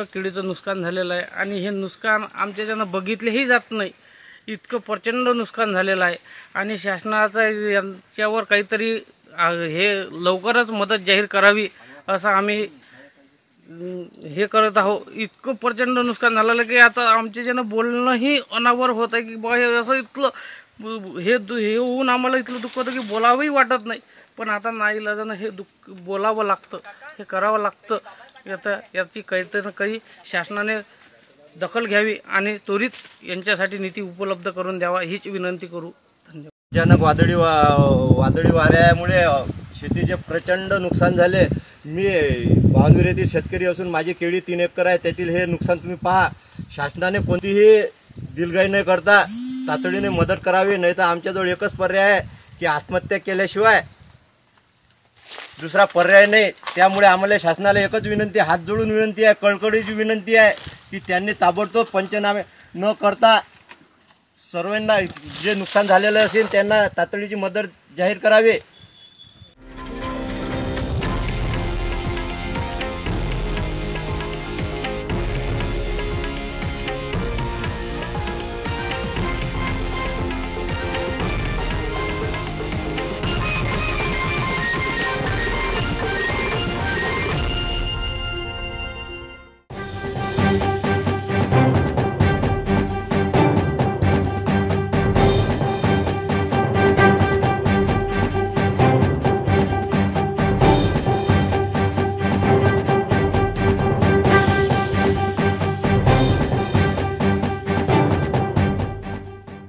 किडीचं नुकसान झालेलं आहे आणि हे नुकसान आमच्याच्यानं बघितलेही जात नाही, इतकं प्रचंड नुकसान झालेलं आहे। आणि शासनाचा यांच्यावर काहीतरी हे लवकरच मदत जाहीर करावी असं आम्ही हे करत आहोत। इतकं प्रचंड नुकसान झालेलं की आता आमच्याच्यानं बोलणंही अनावर होत आहे की बा हे असं इतकं हे होऊन आम्हाला इतकं दुःख होतं की बोलावंही वाटत नाही, पण आता नाईलाजानं हे दुःख बोलावं लागतं, हे करावं लागतं। याची काहीतरी ना काही शासनाने दखल घ्यावी आणि त्वरित यांच्यासाठी नीती उपलब्ध करून द्यावा हीच विनंती करू। धन्यवाद। अचानक वादळी वाऱ्यामुळे शेतीचे प्रचंड नुकसान झाले। मी भावनगर येथील शेतकरी असून माझी केळी 3 एकर आहे, त्यातील हे नुकसान तुम्ही पहा। शासनाने कोणतीही दिलगाई न करता तातडीने मदत करावी, नाही तर आमच्याजवळ एकच पर्याय आहे की आत्महत्या केल्याशिवाय दुसरा पर्याय नाही। त्यामुळे आम्हाला शासनाला एकच विनंती, हात जोडून विनंती आहे, कळकळीची विनंती आहे की त्यांनी ताबडतोब पंचनामे न करता सर्वांना जे नुकसान झालेलं असेल त्यांना तातडीची मदत जाहीर करावी।